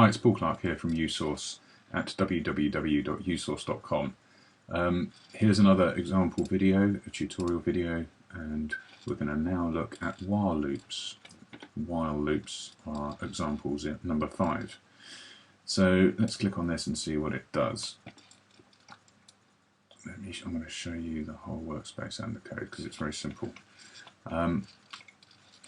Hi, it's Paul Clark here from YOUSRC at www.yousource.com. Here's another example video, a tutorial video, and we're going to now look at while loops. While loops are examples in number 5. So let's click on this and see what it does. I'm going to show you the whole workspace and the code because it's very simple.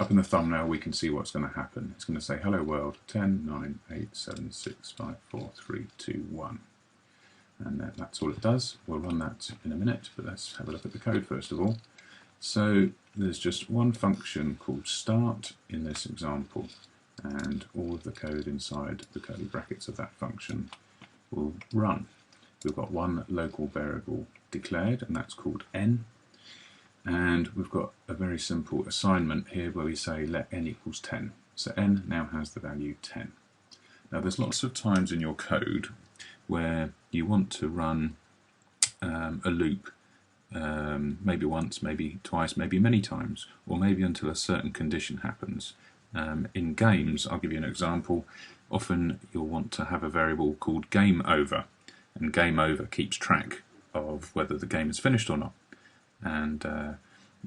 Up in the thumbnail we can see what's going to happen. It's going to say hello world 10, 9, 8, 7, 6, 5, 4, 3, 2, 1. And that's all it does. We'll run that in a minute, but let's have a look at the code first of all. So there's just one function called start in this example, and all of the code inside the curly brackets of that function will run. We've got one local variable declared, and that's called n. And we've got a very simple assignment here where we say let n equals 10. So n now has the value 10. Now there's lots of times in your code where you want to run a loop, maybe once, maybe twice, maybe many times, or maybe until a certain condition happens. In games, I'll give you an example, often you'll want to have a variable called game over, and game over keeps track of whether the game is finished or not. And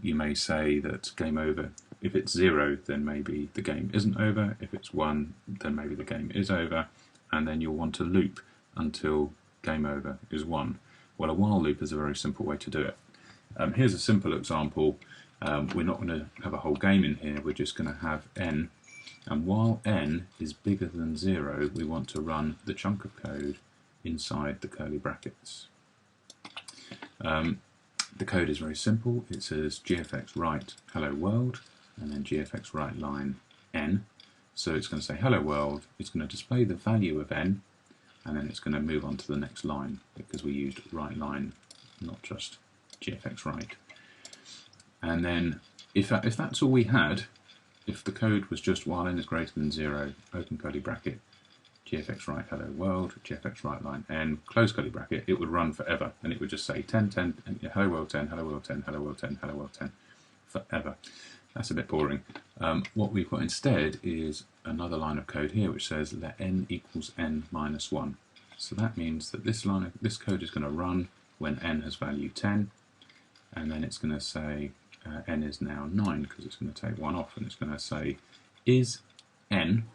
you may say that game over, if it's 0 then maybe the game isn't over, if it's 1 then maybe the game is over, and then you'll want to loop until game over is 1. Well, a while loop is a very simple way to do it. Here's a simple example. We're not going to have a whole game in here, we're just going to have n, and while n is bigger than 0 we want to run the chunk of code inside the curly brackets. The code is very simple. It says gfx write hello world and then gfx write line n. So it's going to say hello world, it's going to display the value of n, and then it's going to move on to the next line because we used write line, not just gfx write. And then if that's all we had, if the code was just while n is greater than 0, open curly bracket, gfx write hello world, gfx write line n, close curly bracket, it would run forever, and it would just say 10, 10, hello world 10, hello world 10, hello world 10, hello world 10, forever. That's a bit boring. What we've got instead is another line of code here which says let n equals n minus 1. So that means that this code is going to run when n has value 10, and then it's going to say n is now 9 because it's going to take 1 off, and it's going to say is n,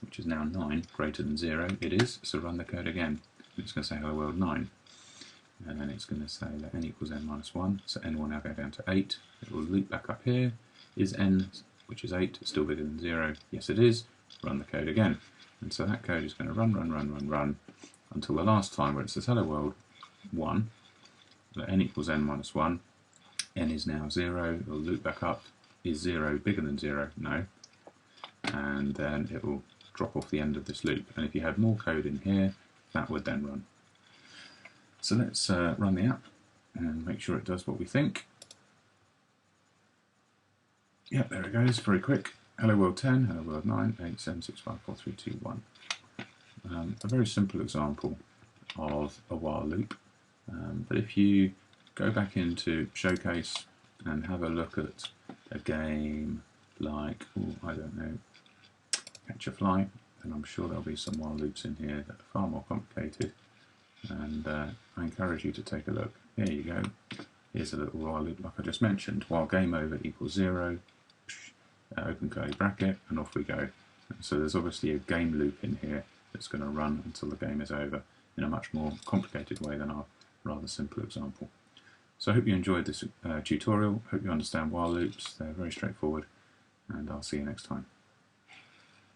which is now 9, greater than 0. It is, so run the code again. It's going to say hello world 9, and then it's going to say let n equals n minus 1, so n will now go down to 8. It will loop back up here. Is n, which is 8, still bigger than 0? Yes it is. Run the code again. And so that code is going to run until the last time where it says hello world 1, let n equals n minus 1, n is now 0, it will loop back up. Is 0 bigger than 0? No. And then it will drop off the end of this loop, and if you had more code in here that would then run. So let's run the app and make sure it does what we think. Yeah, there it goes, very quick. Hello world 10, hello world 9, 8, 7, 6, 5, 4, 3, 2, 1. A very simple example of a while loop, but if you go back into Showcase and have a look at a game like, I don't know, Catch a Fly, and I'm sure there'll be some while loops in here that are far more complicated, and I encourage you to take a look. Here you go. Here's a little while loop like I just mentioned. While game over equals 0, open curly bracket, and off we go. So there's obviously a game loop in here that's going to run until the game is over in a much more complicated way than our rather simple example. So I hope you enjoyed this tutorial. Hope you understand while loops. They're very straightforward, and I'll see you next time.